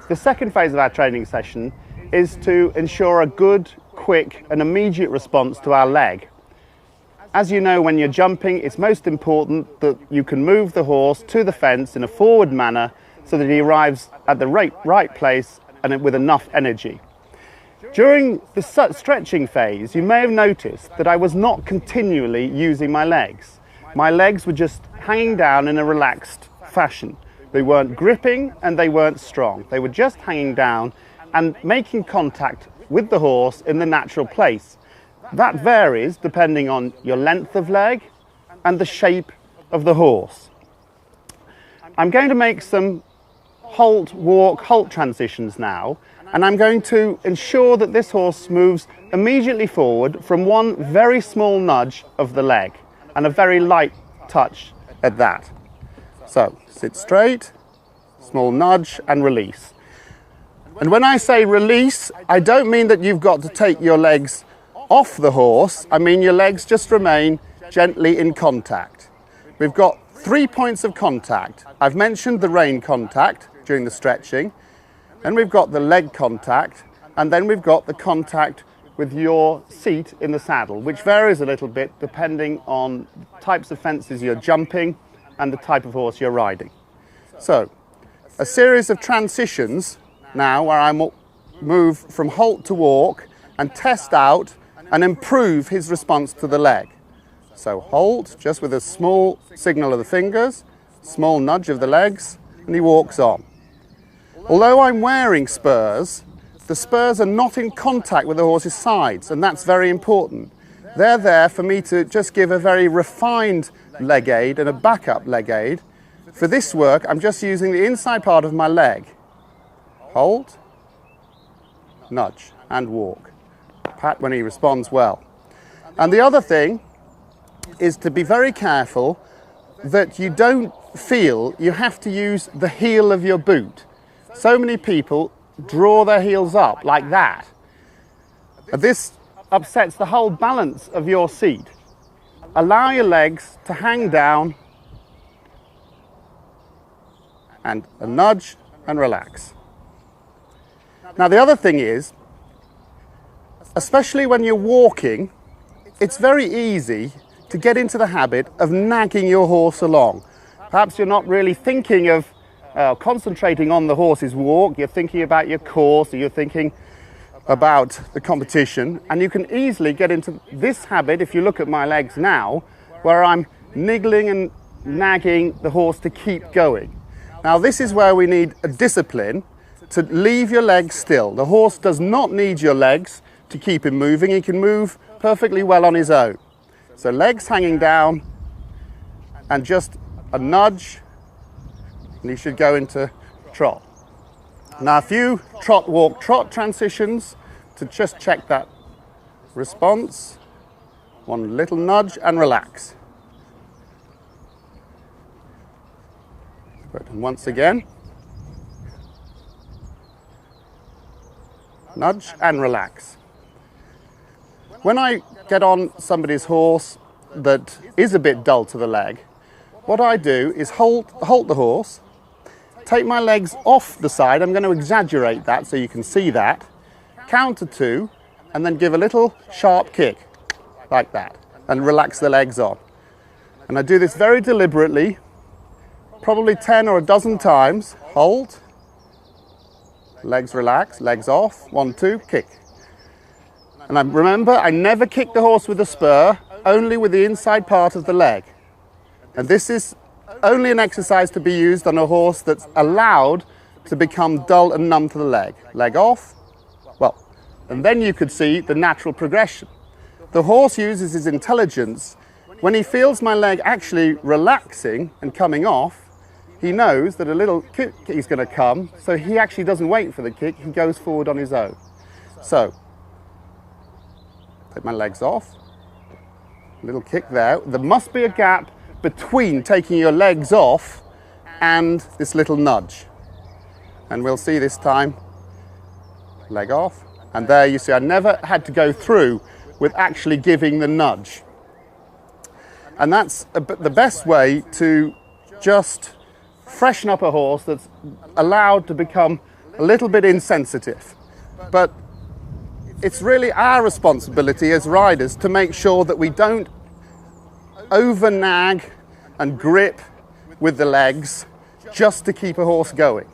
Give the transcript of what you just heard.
The second phase of our training session is to ensure a good, quick and immediate response to our leg. As you know, when you're jumping, it's most important that you can move the horse to the fence in a forward manner so that he arrives at the right place and with enough energy. During the stretching phase, you may have noticed that I was not continually using my legs. My legs were just hanging down in a relaxed fashion. They weren't gripping and they weren't strong. They were just hanging down and making contact with the horse in the natural place. That varies depending on your length of leg and the shape of the horse. I'm going to make some halt, walk, halt transitions now, and I'm going to ensure that this horse moves immediately forward from one very small nudge of the leg and a very light touch at that. So sit straight, small nudge and release. And when I say release, I don't mean that you've got to take your legs off the horse. I mean your legs just remain gently in contact. We've got 3 points of contact. I've mentioned the rein contact during the stretching, and we've got the leg contact, and then we've got the contact with your seat in the saddle, which varies a little bit depending on types of fences you're jumping and the type of horse you're riding. So, a series of transitions now where I move from halt to walk and test out and improve his response to the leg. So halt, just with a small signal of the fingers, small nudge of the legs, and he walks on. Although I'm wearing spurs, the spurs are not in contact with the horse's sides, and that's very important. They're there for me to just give a very refined leg aid and a backup leg aid. For this work, I'm just using the inside part of my leg. Hold, nudge, and walk. Pat when he responds well. And the other thing is to be very careful that you don't feel you have to use the heel of your boot. So many people draw their heels up like that. This upsets the whole balance of your seat. Allow your legs to hang down and a nudge and relax. Now the other thing is, especially when you're walking, it's very easy to get into the habit of nagging your horse along. Perhaps you're not really thinking of concentrating on the horse's walk, you're thinking about your course, or you're thinking about the competition, and you can easily get into this habit, if you look at my legs now, where I'm niggling and nagging the horse to keep going. Now this is where we need a discipline to leave your legs still. The horse does not need your legs to keep him moving, he can move perfectly well on his own. So legs hanging down and just a nudge, and he should go into trot. Now a few trot, walk, trot transitions to just check that response. One little nudge and relax. Good. And once again, nudge and relax. When I get on somebody's horse that is a bit dull to the leg, what I do is halt the horse, take my legs off the side. I'm going to exaggerate that so you can see that. Count to 2 and then give a little sharp kick like that and relax the legs on. And I do this very deliberately, probably 10 or a dozen times. Hold, legs relax, legs off, 1, 2, kick. And remember, I never kick the horse with a spur, only with the inside part of the leg. And this is only an exercise to be used on a horse that's allowed to become dull and numb to the leg. Leg off, well, and then you could see the natural progression. The horse uses his intelligence. When he feels my leg actually relaxing and coming off, he knows that a little kick is going to come, so he actually doesn't wait for the kick, he goes forward on his own. So, take my legs off, little kick there. There must be a gap between taking your legs off and this little nudge. And we'll see this time, leg off. And there you see, I never had to go through with actually giving the nudge. And that's the best way to just freshen up a horse that's allowed to become a little bit insensitive. But it's really our responsibility as riders to make sure that we don't over nag and grip with the legs just to keep a horse going.